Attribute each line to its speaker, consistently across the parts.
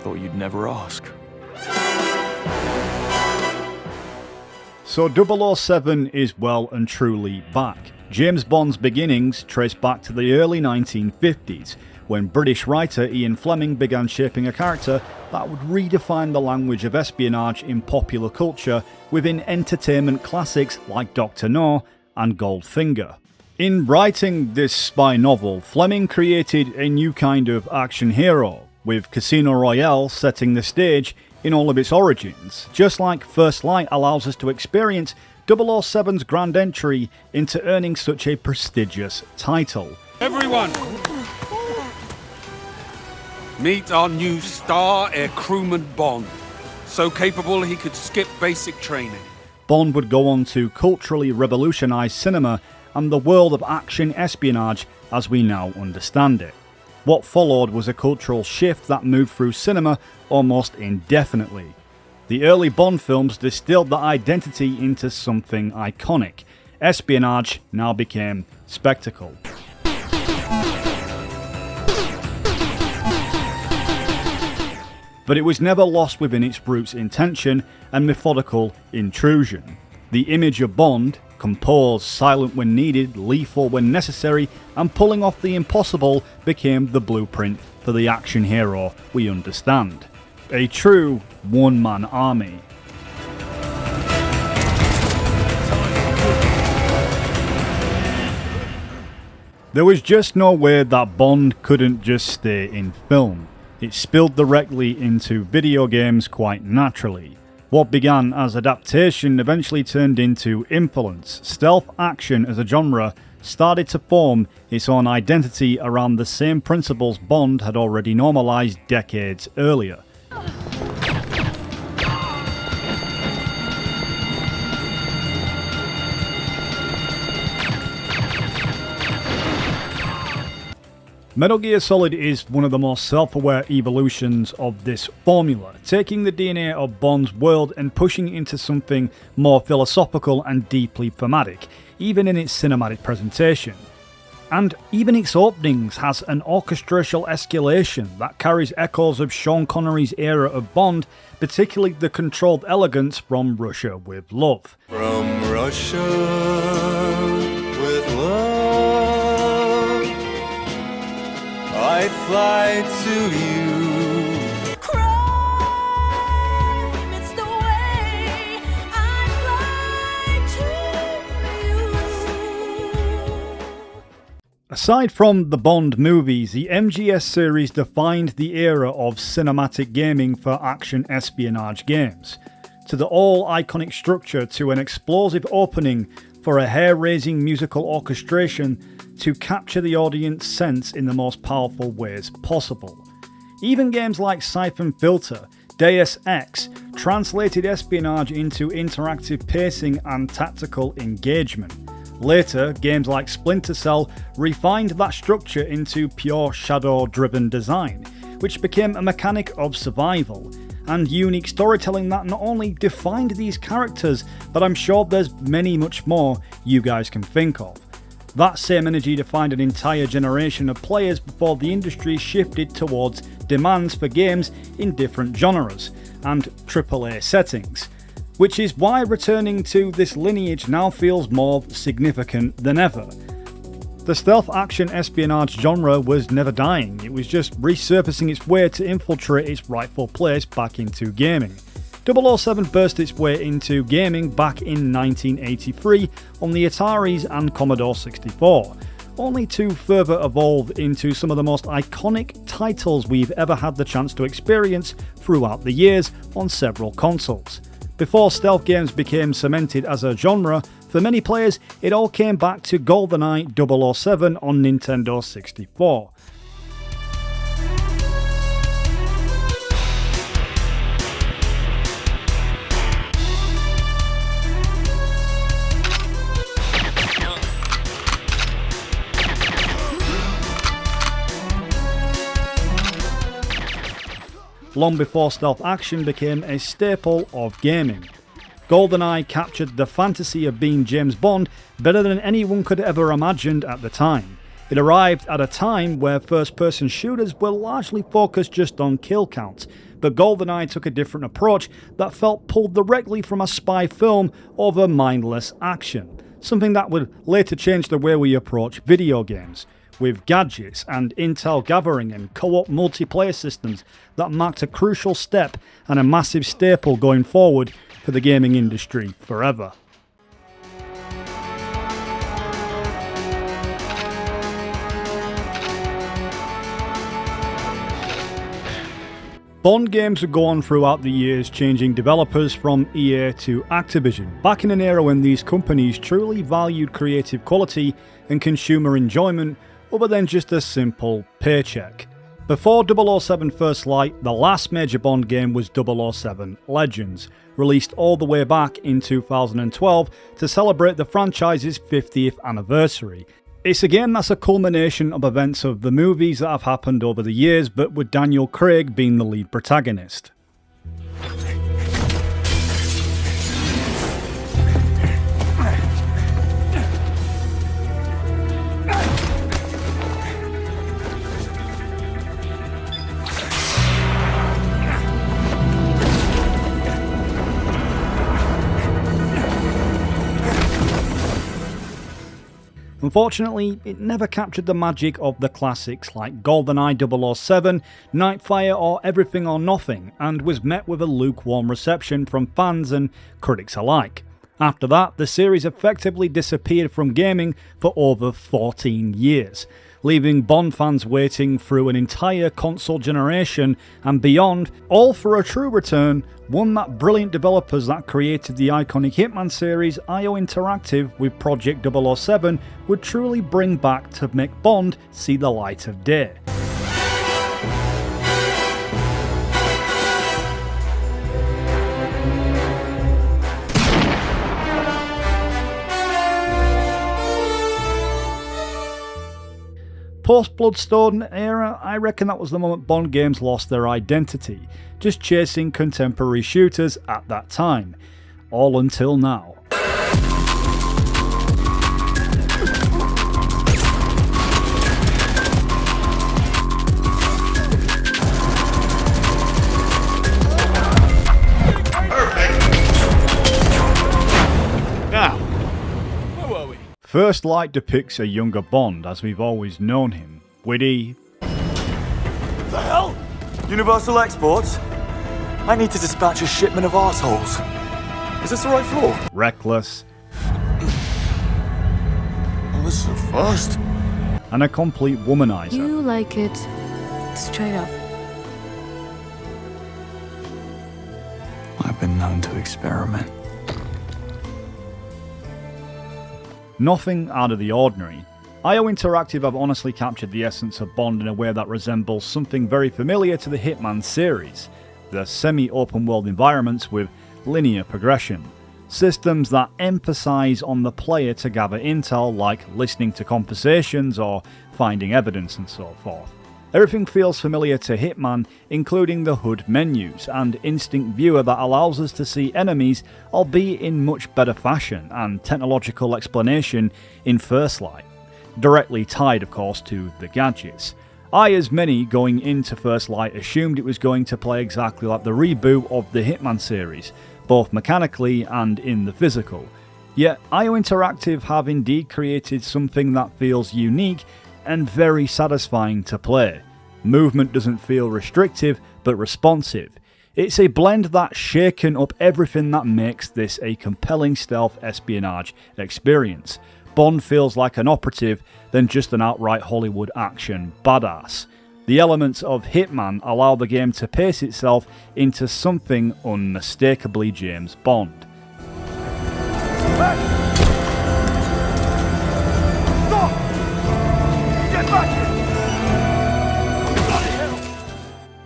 Speaker 1: Thought you'd never ask.
Speaker 2: So 007 is well and truly back. James Bond's beginnings trace back to the early 1950s, when British writer Ian Fleming began shaping a character that would redefine the language of espionage in popular culture within entertainment classics like Dr. No and Goldfinger. In writing this spy novel, Fleming created a new kind of action hero, with Casino Royale setting the stage in all of its origins, just like First Light allows us to experience 007's grand entry into earning such a prestigious title.
Speaker 3: Everyone, meet our new star air crewman Bond, so capable he could skip basic training.
Speaker 2: Bond would go on to culturally revolutionise cinema and the world of action espionage as we now understand it. What followed was a cultural shift that moved through cinema almost indefinitely. The early Bond films distilled that identity into something iconic. Espionage now became spectacle. But it was never lost within its roots intention and methodical intrusion. The image of Bond, composed, silent when needed, lethal when necessary, and pulling off the impossible, became the blueprint for the action hero we understand. A true one-man army. There was just no way that Bond couldn't just stay in film. It spilled directly into video games quite naturally. What began as adaptation eventually turned into influence. Stealth action as a genre started to form its own identity around the same principles Bond had already normalised decades earlier. Metal Gear Solid is one of the most self-aware evolutions of this formula, taking the DNA of Bond's world and pushing it into something more philosophical and deeply thematic, even in its cinematic presentation. And even its openings has an orchestral escalation that carries echoes of Sean Connery's era of Bond, particularly the controlled elegance from Russia with Love.
Speaker 4: From Russia with love, I fly to you.
Speaker 5: Crime, it's the way I fly to you.
Speaker 2: Aside from the Bond movies, the MGS series defined the era of cinematic gaming for action espionage games. To the all-iconic structure, to an explosive opening, for a hair-raising musical orchestration to capture the audience sense in the most powerful ways possible. Even games like Siphon Filter, Deus Ex, translated espionage into interactive pacing and tactical engagement. Later, games like Splinter Cell refined that structure into pure shadow-driven design, which became a mechanic of survival, and unique storytelling that not only defined these characters, but I'm sure there's much more you guys can think of. That same energy defined an entire generation of players before the industry shifted towards demands for games in different genres and AAA settings, which is why returning to this lineage now feels more significant than ever. The stealth action espionage genre was never dying, it was just resurfacing its way to infiltrate its rightful place back into gaming. 007 burst its way into gaming back in 1983 on the Ataris and Commodore 64, only to further evolve into some of the most iconic titles we've ever had the chance to experience throughout the years on several consoles. Before stealth games became cemented as a genre, for many players it all came back to GoldenEye 007 on Nintendo 64. Long before stealth action became a staple of gaming. GoldenEye captured the fantasy of being James Bond better than anyone could ever imagined at the time. It arrived at a time where first-person shooters were largely focused just on kill count, but GoldenEye took a different approach that felt pulled directly from a spy film over mindless action, something that would later change the way we approach video games, with gadgets and intel gathering and co-op multiplayer systems that marked a crucial step and a massive staple going forward for the gaming industry forever. Bond games would go on throughout the years, changing developers from EA to Activision, back in an era when these companies truly valued creative quality and consumer enjoyment other than just a simple paycheck. Before 007 First Light, the last major Bond game was 007 Legends, released all the way back in 2012 to celebrate the franchise's 50th anniversary. It's a game that's a culmination of events of the movies that have happened over the years, but with Daniel Craig being the lead protagonist. Unfortunately, it never captured the magic of the classics like GoldenEye 007, Nightfire or Everything or Nothing, and was met with a lukewarm reception from fans and critics alike. After that, the series effectively disappeared from gaming for over 14 years, leaving Bond fans waiting through an entire console generation and beyond, all for a true return, one that brilliant developers that created the iconic Hitman series, IO Interactive, with Project 007, would truly bring back to make Bond see the light of day. Post-Bloodstone era, I reckon that was the moment Bond games lost their identity, just chasing contemporary shooters at that time. All until now. First Light depicts a younger Bond as we've always known him. Witty.
Speaker 1: The hell? Universal Exports? I need to dispatch a shipment of arseholes. Is this the right floor?
Speaker 2: Reckless.
Speaker 1: Oh, this is a first.
Speaker 2: And a complete womanizer.
Speaker 6: You like it straight up.
Speaker 1: I've been known to experiment.
Speaker 2: Nothing out of the ordinary. IO Interactive have honestly captured the essence of Bond in a way that resembles something very familiar to the Hitman series, the semi-open world environments with linear progression, systems that emphasise on the player to gather intel like listening to conversations or finding evidence and so forth. Everything feels familiar to Hitman, including the HUD menus and instinct viewer that allows us to see enemies, albeit in much better fashion, and technological explanation in First Light. Directly tied, of course, to the gadgets. I, as many going into First Light, assumed it was going to play exactly like the reboot of the Hitman series, both mechanically and in the physical. Yet, IO Interactive have indeed created something that feels unique and very satisfying to play. Movement doesn't feel restrictive, but responsive. It's a blend that's shaken up everything that makes this a compelling stealth espionage experience. Bond feels like an operative than just an outright Hollywood action badass. The elements of Hitman allow the game to pace itself into something unmistakably James Bond.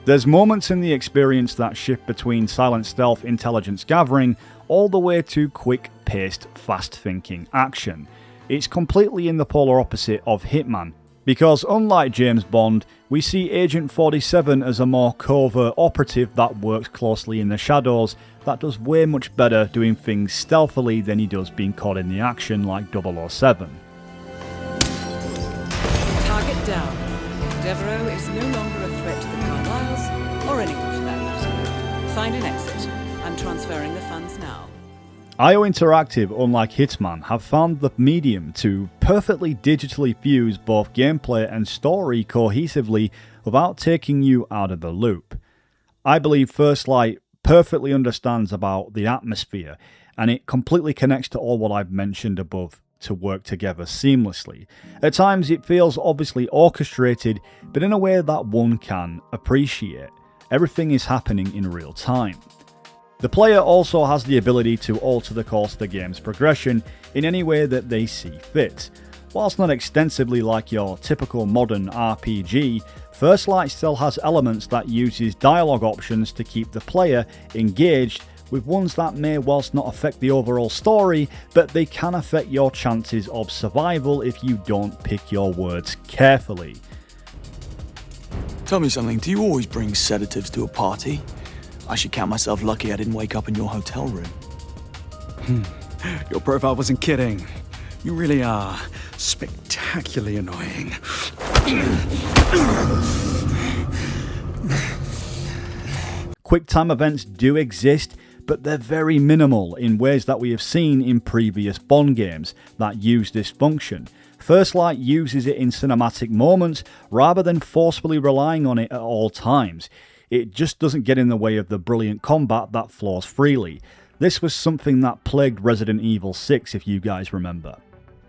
Speaker 2: There's moments in the experience that shift between silent stealth intelligence gathering all the way to quick-paced, fast-thinking action. It's completely in the polar opposite of Hitman, because unlike James Bond, we see Agent 47 as a more covert operative that works closely in the shadows, that does way much better doing things stealthily than he does being caught in the action like 007.
Speaker 7: down. Devereaux is no longer a threat to the Carlyles, or anyone for that matter. Find an exit. I'm transferring the funds now.
Speaker 2: IO Interactive, unlike Hitman, have found the medium to perfectly digitally fuse both gameplay and story cohesively without taking you out of the loop. I believe First Light perfectly understands about the atmosphere, and it completely connects to all what I've mentioned above to work together seamlessly. At times it feels obviously orchestrated, but in a way that one can appreciate. Everything is happening in real time. The player also has the ability to alter the course of the game's progression in any way that they see fit. Whilst not extensively like your typical modern RPG, First Light still has elements that uses dialogue options to keep the player engaged, with ones that may whilst not affect the overall story, but they can affect your chances of survival if you don't pick your words carefully.
Speaker 1: Tell me something, do you always bring sedatives to a party? I should count myself lucky I didn't wake up in your hotel room.
Speaker 8: Your profile wasn't kidding. You really are spectacularly annoying.
Speaker 2: Quick time events do exist, but they're very minimal in ways that we have seen in previous Bond games that use this function. First Light uses it in cinematic moments rather than forcefully relying on it at all times. It just doesn't get in the way of the brilliant combat that flows freely. This was something that plagued Resident Evil 6 if you guys remember.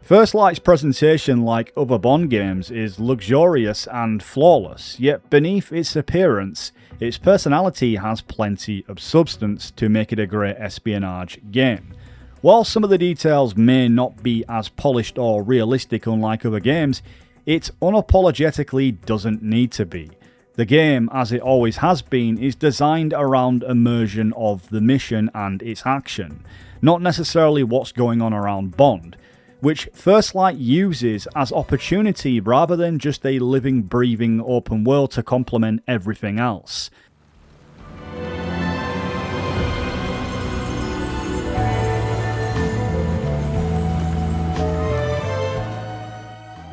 Speaker 2: First Light's presentation, like other Bond games, is luxurious and flawless, yet beneath its appearance, its personality has plenty of substance to make it a great espionage game. While some of the details may not be as polished or realistic unlike other games, it unapologetically doesn't need to be. The game, as it always has been, is designed around immersion of the mission and its action, not necessarily what's going on around Bond, which First Light uses as opportunity rather than just a living, breathing open world to complement everything else.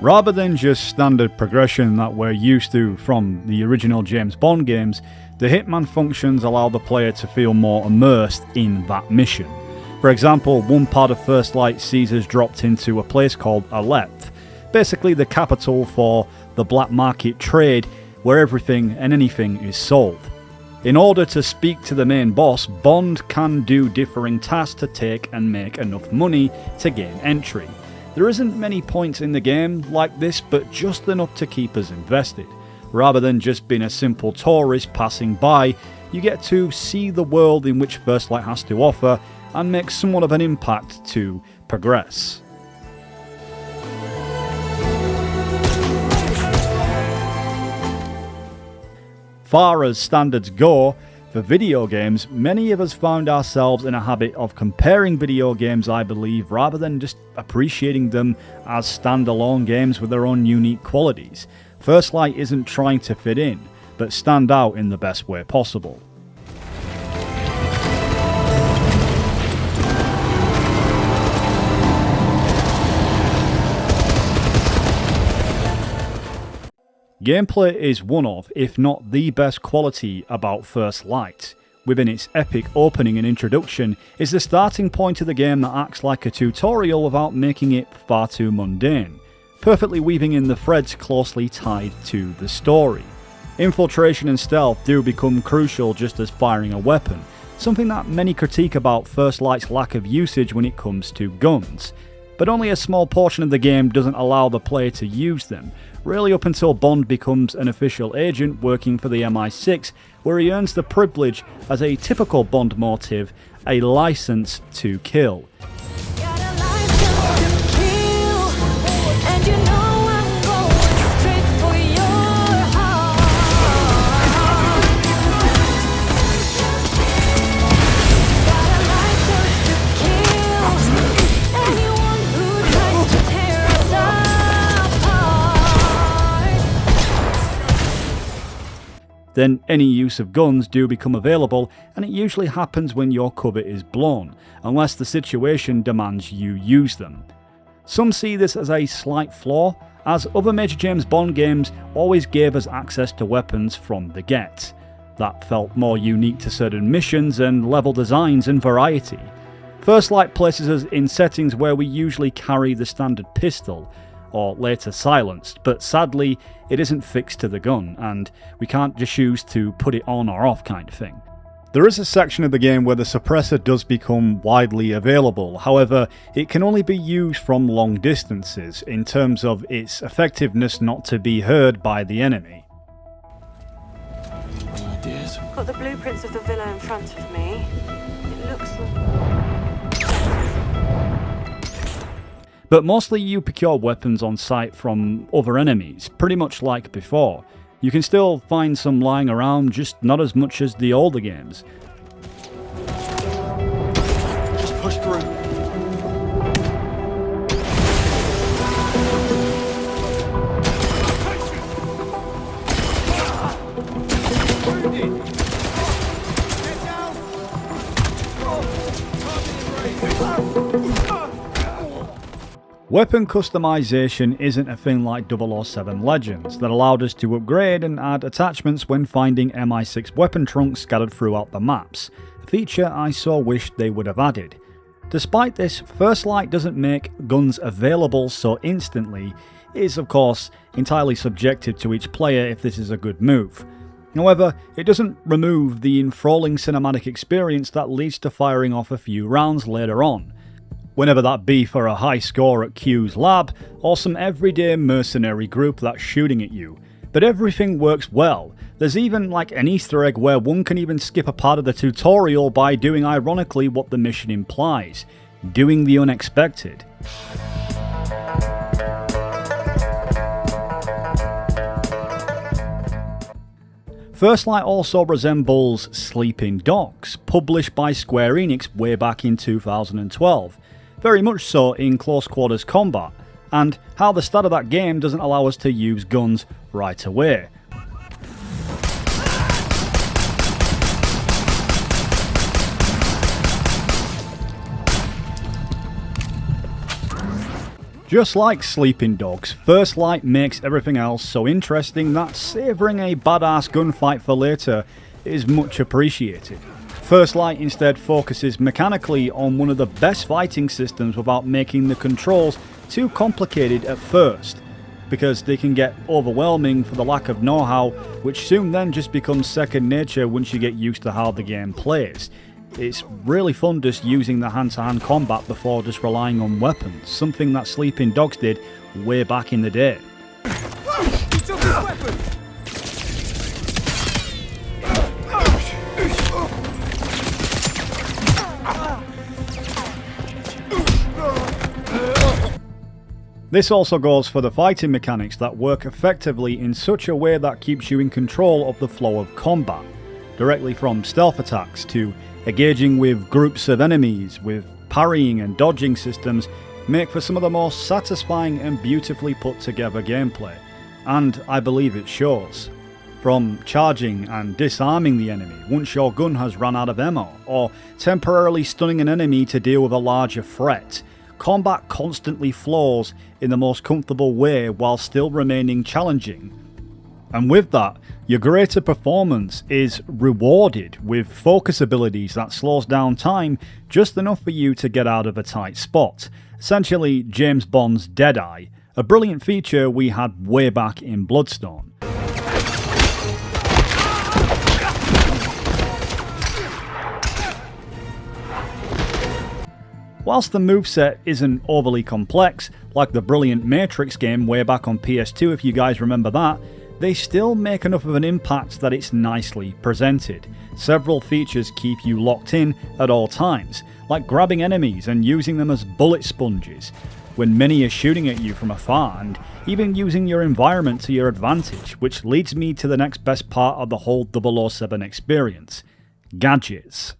Speaker 2: Rather than just standard progression that we're used to from the original James Bond games, the Hitman functions allow the player to feel more immersed in that mission. For example, one part of First Light sees us dropped into a place called Aleph, basically the capital for the black market trade where everything and anything is sold. In order to speak to the main boss, Bond can do differing tasks to take and make enough money to gain entry. There isn't many points in the game like this, but just enough to keep us invested. Rather than just being a simple tourist passing by, you get to see the world in which First Light has to offer and make somewhat of an impact to progress. Far as standards go, for video games, many of us found ourselves in a habit of comparing video games, I believe, rather than just appreciating them as standalone games with their own unique qualities. First Light isn't trying to fit in, but stand out in the best way possible. Gameplay is one of, if not the best quality about First Light. Within its epic opening and introduction is the starting point of the game that acts like a tutorial without making it far too mundane, perfectly weaving in the threads closely tied to the story. Infiltration and stealth do become crucial just as firing a weapon, something that many critique about First Light's lack of usage when it comes to guns. But only a small portion of the game doesn't allow the player to use them, really up until Bond becomes an official agent working for the MI6, where he earns the privilege, as a typical Bond motive, a license to kill.
Speaker 5: Got a license to kill, and you know I'm going straight for your heart. Got a license to kill anyone who tries to tear us apart.
Speaker 2: Then any use of guns do become available, and it usually happens when your cover is blown, unless the situation demands you use them. Some see this as a slight flaw, as other major James Bond games always gave us access to weapons from the get. That felt more unique to certain missions and level designs and variety. First Light places us in settings where we usually carry the standard pistol, or later silenced, but sadly it isn't fixed to the gun, and we can't just choose to put it on or off kind of thing. There is a section of the game where the suppressor does become widely available, however it can only be used from long distances in terms of its effectiveness not to be heard by the enemy.
Speaker 9: Got the blueprints of the villa in front of me. It looks...
Speaker 2: But mostly you procure weapons on sight from other enemies, pretty much like before. You can still find some lying around, just not as much as the older games.
Speaker 1: Just push through.
Speaker 2: Weapon customization isn't a thing like 007 Legends that allowed us to upgrade and add attachments when finding MI6 weapon trunks scattered throughout the maps, a feature I so wished they would have added. Despite this, First Light doesn't make guns available so instantly. It is of course entirely subjective to each player if this is a good move. However, it doesn't remove the enthralling cinematic experience that leads to firing off a few rounds later on, whenever that be for a high score at Q's lab or some everyday mercenary group that's shooting at you. But everything works well. There's even like an Easter egg where one can even skip a part of the tutorial by doing ironically what the mission implies, doing the unexpected. First Light also resembles Sleeping Dogs, published by Square Enix way back in 2012. Very much so in close quarters combat, and how the start of that game doesn't allow us to use guns right away. Just like Sleeping Dogs, First Light makes everything else so interesting that savouring a badass gunfight for later is much appreciated. First Light instead focuses mechanically on one of the best fighting systems without making the controls too complicated at first, because they can get overwhelming for the lack of know-how, which soon then just becomes second nature once you get used to how the game plays. It's really fun just using the hand-to-hand combat before just relying on weapons, something that Sleeping Dogs did way back in the day.
Speaker 3: He took his weapon!
Speaker 2: This also goes for the fighting mechanics that work effectively in such a way that keeps you in control of the flow of combat, directly from stealth attacks to engaging with groups of enemies, with parrying and dodging systems, make for some of the most satisfying and beautifully put together gameplay, and I believe it shows. From charging and disarming the enemy once your gun has run out of ammo, or temporarily stunning an enemy to deal with a larger threat, combat constantly flows in the most comfortable way while still remaining challenging. And with that, your greater performance is rewarded with focus abilities that slows down time just enough for you to get out of a tight spot. Essentially James Bond's Deadeye, a brilliant feature we had way back in Bloodstone. Whilst the moveset isn't overly complex, like the brilliant Matrix game way back on PS2 if you guys remember that, they still make enough of an impact that it's nicely presented. Several features keep you locked in at all times, like grabbing enemies and using them as bullet sponges, when many are shooting at you from afar, and even using your environment to your advantage, which leads me to the next best part of the whole 007 experience: gadgets.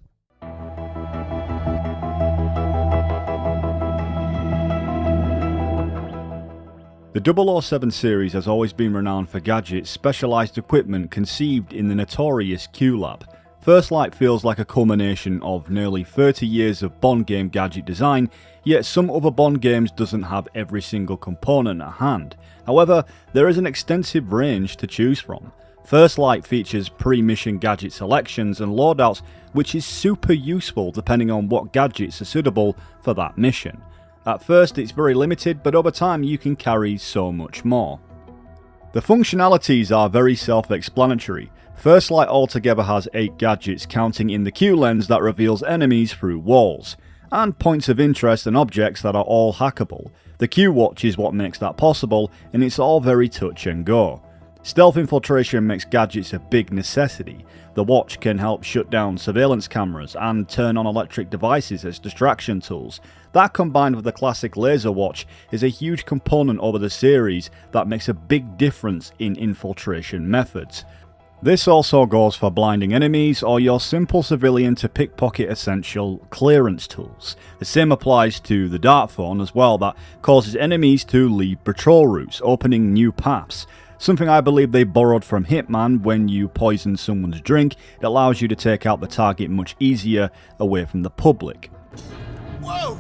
Speaker 2: The 007 series has always been renowned for gadgets, specialised equipment conceived in the notorious Q Lab. First Light feels like a culmination of nearly 30 years of Bond game gadget design, yet some other Bond games doesn't have every single component at hand. However, there is an extensive range to choose from. First Light features pre-mission gadget selections and loadouts, which is super useful depending on what gadgets are suitable for that mission. At first it's very limited, but over time you can carry so much more. The functionalities are very self-explanatory. First Light altogether has 8 gadgets, counting in the Q lens that reveals enemies through walls, and points of interest and objects that are all hackable. The Q watch is what makes that possible, and it's all very touch and go. Stealth infiltration makes gadgets a big necessity. The watch can help shut down surveillance cameras and turn on electric devices as distraction tools. That, combined with the classic laser watch, is a huge component over the series that makes a big difference in infiltration methods. This also goes for blinding enemies or your simple civilian to pickpocket essential clearance tools. The same applies to the dart phone as well, that causes enemies to leave patrol routes, opening new paths. Something I believe they borrowed from Hitman. When you poison someone's drink, it allows you to take out the target much easier away from the public.
Speaker 3: Whoa!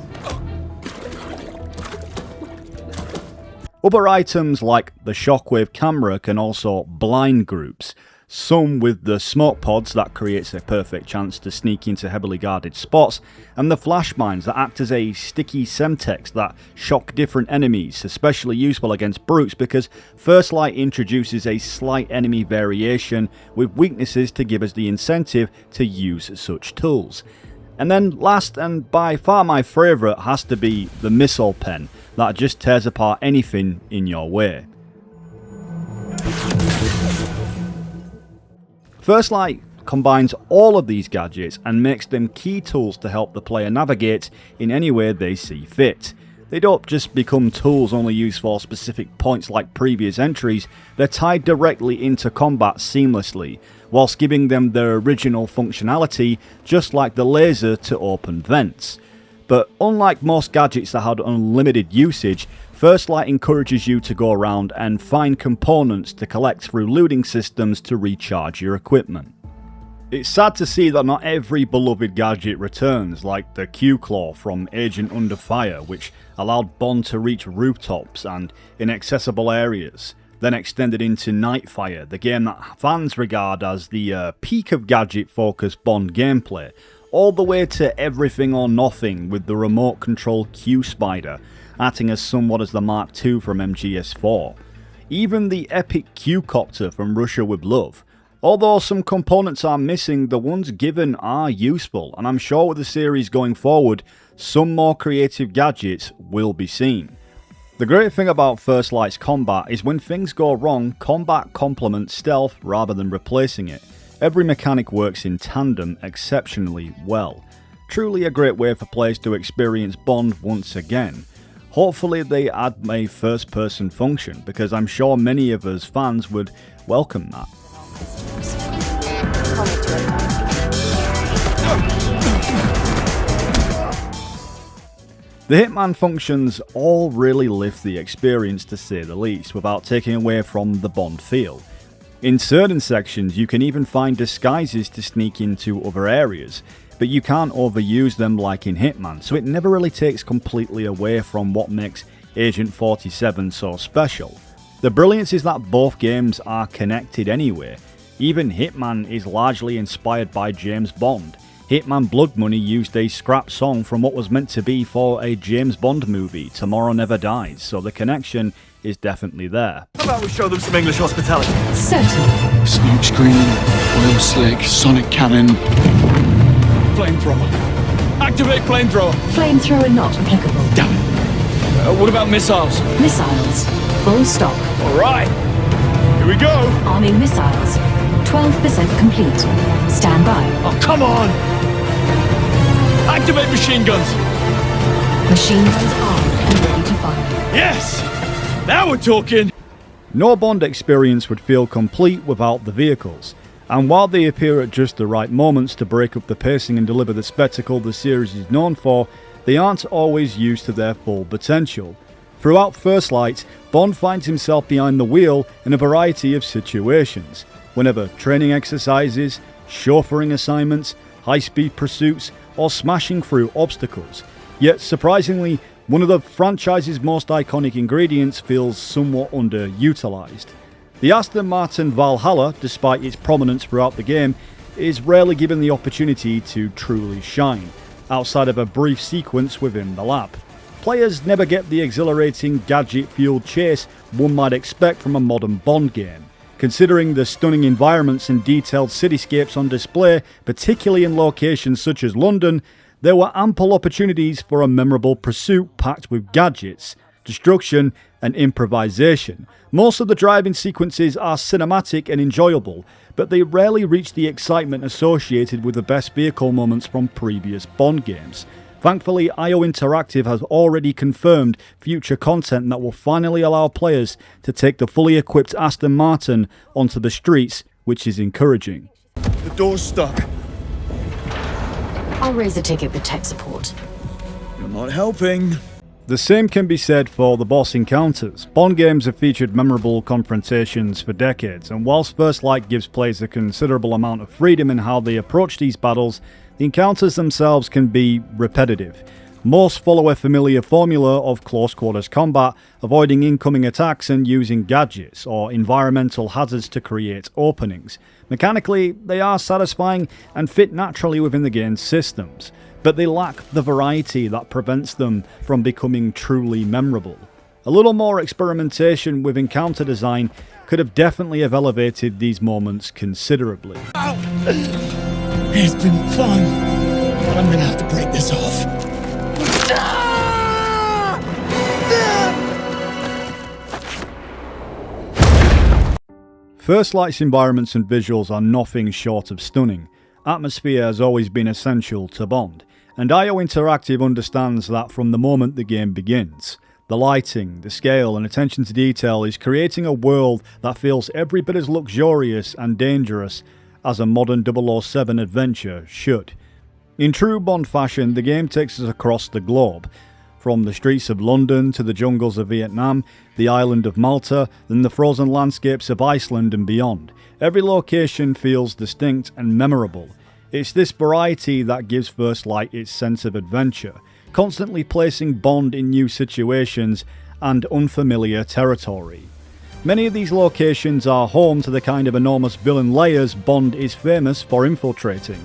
Speaker 2: Other items like the shockwave camera can also blind groups. Some with the smoke pods that creates a perfect chance to sneak into heavily guarded spots, and the flash mines that act as a sticky semtex that shock different enemies, especially useful against brutes because First Light introduces a slight enemy variation with weaknesses to give us the incentive to use such tools. And then last, and by far my favourite, has to be the missile pen that just tears apart anything in your way. First Light combines all of these gadgets and makes them key tools to help the player navigate in any way they see fit. They don't just become tools only used for specific points like previous entries, they're tied directly into combat seamlessly, whilst giving them their original functionality, just like the laser to open vents. But unlike most gadgets that had unlimited usage, First Light encourages you to go around and find components to collect through looting systems to recharge your equipment. It's sad to see that not every beloved gadget returns, like the Q-Claw from Agent Under Fire, which allowed Bond to reach rooftops and inaccessible areas, then extended into Nightfire, the game that fans regard as the peak of gadget-focused Bond gameplay, all the way to Everything or Nothing with the remote control Q-Spider, acting as somewhat as the Mark II from MGS4. Even the epic Q-Copter from Russia with Love. Although some components are missing, the ones given are useful, and I'm sure with the series going forward, some more creative gadgets will be seen. The great thing about First Light's combat is when things go wrong, combat complements stealth rather than replacing it. Every mechanic works in tandem exceptionally well. Truly a great way for players to experience Bond once again. Hopefully they add a first person function, because I'm sure many of us fans would welcome that. The Hitman functions all really lift the experience, to say the least, without taking away from the Bond feel. In certain sections you can even find disguises to sneak into other areas, but you can't overuse them like in Hitman, so it never really takes completely away from what makes Agent 47 so special. The brilliance is that both games are connected anyway. Even Hitman is largely inspired by James Bond. Hitman Blood Money used a scrap song from what was meant to be for a James Bond movie, Tomorrow Never Dies, so the connection is definitely there.
Speaker 1: How about we show them some English hospitality?
Speaker 6: Certainly.
Speaker 10: Smoke screen, oil slick, sonic cannon. Flamethrower. Activate flamethrower.
Speaker 6: Flamethrower not applicable.
Speaker 10: Damn it. What about missiles?
Speaker 6: Missiles. Full stop.
Speaker 10: All right. Here we go.
Speaker 6: Arming missiles. 12% complete. Stand by.
Speaker 10: Oh, come on. Activate machine guns.
Speaker 6: Machine guns armed and ready to fire.
Speaker 10: Yes. Now we're talking.
Speaker 2: No Bond experience would feel complete without the vehicles. And while they appear at just the right moments to break up the pacing and deliver the spectacle the series is known for, they aren't always used to their full potential. Throughout First Light, Bond finds himself behind the wheel in a variety of situations. Whenever training exercises, chauffeuring assignments, high-speed pursuits, or smashing through obstacles. Yet, surprisingly, one of the franchise's most iconic ingredients feels somewhat underutilised. The Aston Martin Valhalla, despite its prominence throughout the game, is rarely given the opportunity to truly shine, outside of a brief sequence within the lab. Players never get the exhilarating gadget-fueled chase one might expect from a modern Bond game. Considering the stunning environments and detailed cityscapes on display, particularly in locations such as London, there were ample opportunities for a memorable pursuit packed with gadgets, destruction and improvisation. Most of the driving sequences are cinematic and enjoyable, but they rarely reach the excitement associated with the best vehicle moments from previous Bond games. Thankfully, IO Interactive has already confirmed future content that will finally allow players to take the fully equipped Aston Martin onto the streets, which is encouraging.
Speaker 1: The door's stuck.
Speaker 6: I'll raise a ticket with tech support.
Speaker 1: You're not helping.
Speaker 2: The same can be said for the boss encounters. Bond games have featured memorable confrontations for decades, and whilst First Light gives players a considerable amount of freedom in how they approach these battles, the encounters themselves can be repetitive. Most follow a familiar formula of close quarters combat, avoiding incoming attacks and using gadgets or environmental hazards to create openings. Mechanically, they are satisfying and fit naturally within the game's systems, but they lack the variety that prevents them from becoming truly memorable. A little more experimentation with encounter design could have definitely elevated these moments considerably.
Speaker 10: It's been fun, but I'm gonna have to break this off.
Speaker 2: First Light's environments and visuals are nothing short of stunning. Atmosphere has always been essential to Bond, and IO Interactive understands that from the moment the game begins. The lighting, the scale and attention to detail is creating a world that feels every bit as luxurious and dangerous as a modern 007 adventure should. In true Bond fashion, the game takes us across the globe, from the streets of London to the jungles of Vietnam, the island of Malta, then the frozen landscapes of Iceland and beyond. Every location feels distinct and memorable. It's this variety that gives First Light its sense of adventure, constantly placing Bond in new situations and unfamiliar territory. Many of these locations are home to the kind of enormous villain layers Bond is famous for infiltrating.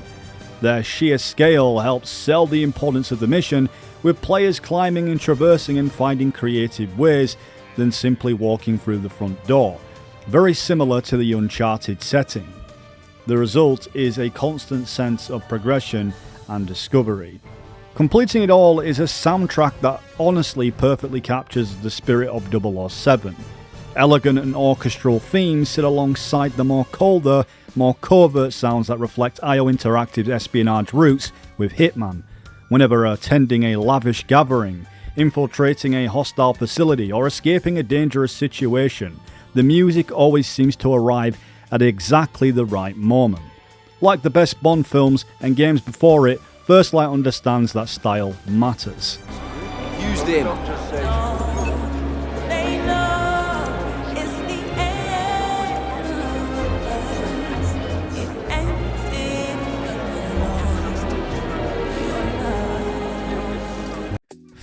Speaker 2: Their sheer scale helps sell the importance of the mission, with players climbing and traversing and finding creative ways than simply walking through the front door, very similar to the Uncharted setting. The result is a constant sense of progression and discovery. Completing it all is a soundtrack that honestly perfectly captures the spirit of 007. Elegant and orchestral themes sit alongside the more colder, more covert sounds that reflect IO Interactive's espionage roots with Hitman. Whenever attending a lavish gathering, infiltrating a hostile facility, or escaping a dangerous situation, the music always seems to arrive at exactly the right moment. Like the best Bond films and games before it, First Light understands that style matters.
Speaker 11: Use them.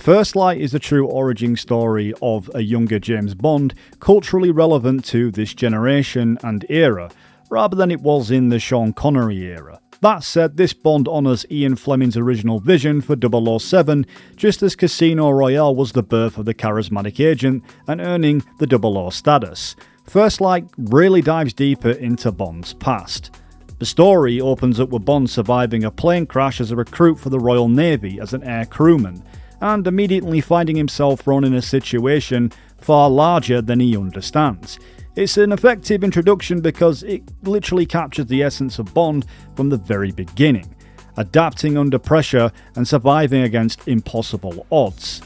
Speaker 2: First Light is a true origin story of a younger James Bond, culturally relevant to this generation and era, rather than it was in the Sean Connery era. That said, this Bond honours Ian Fleming's original vision for 007, just as Casino Royale was the birth of the charismatic agent and earning the 00 status. First Light really dives deeper into Bond's past. The story opens up with Bond surviving a plane crash as a recruit for the Royal Navy as an air crewman, and immediately finding himself thrown in a situation far larger than he understands. It's an effective introduction because it literally captures the essence of Bond from the very beginning, adapting under pressure and surviving against impossible odds.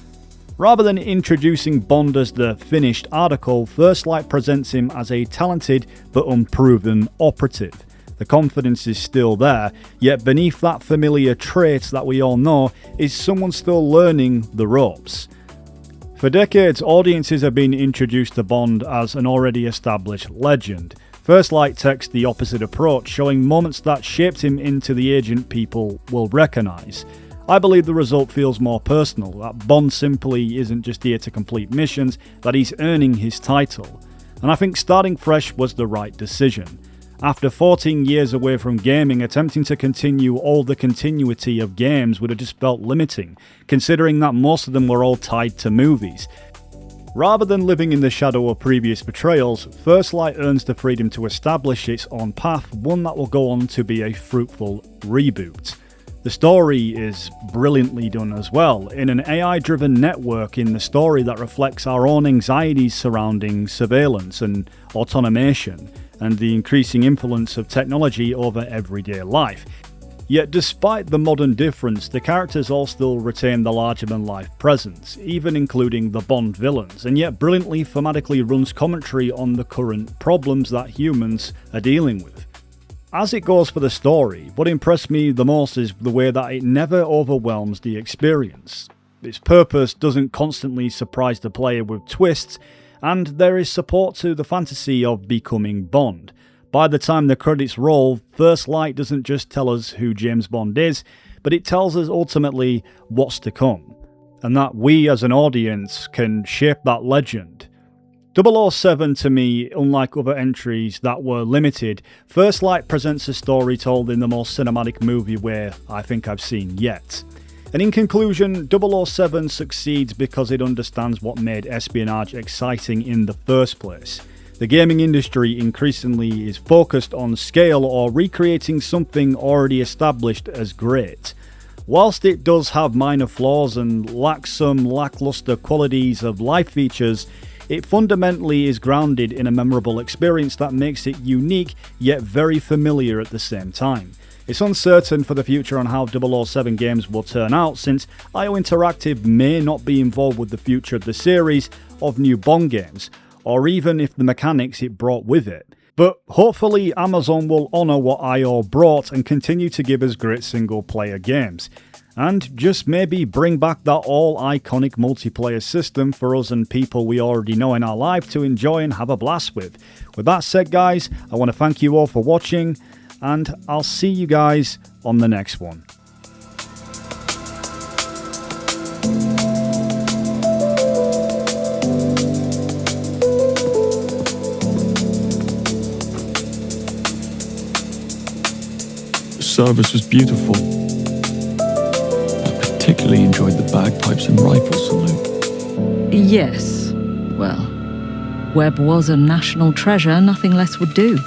Speaker 2: Rather than introducing Bond as the finished article, First Light presents him as a talented but unproven operative. The confidence is still there, yet beneath that familiar trait that we all know is someone still learning the ropes. For decades, audiences have been introduced to Bond as an already established legend. First Light takes the opposite approach, showing moments that shaped him into the agent people will recognise. I believe the result feels more personal, that Bond simply isn't just here to complete missions, that he's earning his title. And I think starting fresh was the right decision. After 14 years away from gaming, attempting to continue all the continuity of games would have just felt limiting, considering that most of them were all tied to movies. Rather than living in the shadow of previous betrayals, First Light earns the freedom to establish its own path, one that will go on to be a fruitful reboot. The story is brilliantly done as well, in an AI-driven network in the story that reflects our own anxieties surrounding surveillance and automation, and the increasing influence of technology over everyday life. Yet despite the modern difference, the characters all still retain the larger-than-life presence, even including the Bond villains, and yet brilliantly thematically runs commentary on the current problems that humans are dealing with. As it goes for the story, what impressed me the most is the way that it never overwhelms the experience. Its purpose doesn't constantly surprise the player with twists, and there is support to the fantasy of becoming Bond. By the time the credits roll, First Light doesn't just tell us who James Bond is, but it tells us ultimately what's to come, and that we as an audience can shape that legend. 007 to me, unlike other entries that were limited, First Light presents a story told in the most cinematic movie way I think I've seen yet. And in conclusion, 007 succeeds because it understands what made espionage exciting in the first place. The gaming industry increasingly is focused on scale or recreating something already established as great. Whilst it does have minor flaws and lacks some lackluster qualities of life features, it fundamentally is grounded in a memorable experience that makes it unique yet very familiar at the same time. It's uncertain for the future on how 007 games will turn out, since IO Interactive may not be involved with the future of the series of new Bond games, or even if the mechanics it brought with it. But hopefully Amazon will honour what IO brought and continue to give us great single player games. And just maybe bring back that all-iconic multiplayer system for us and people we already know in our life to enjoy and have a blast with. With that said guys, I want to thank you all for watching, and I'll see you guys on the next one.
Speaker 11: The service was beautiful. I particularly enjoyed the bagpipes and rifle salute.
Speaker 6: Yes. Well, Webb was a national treasure, nothing less would do.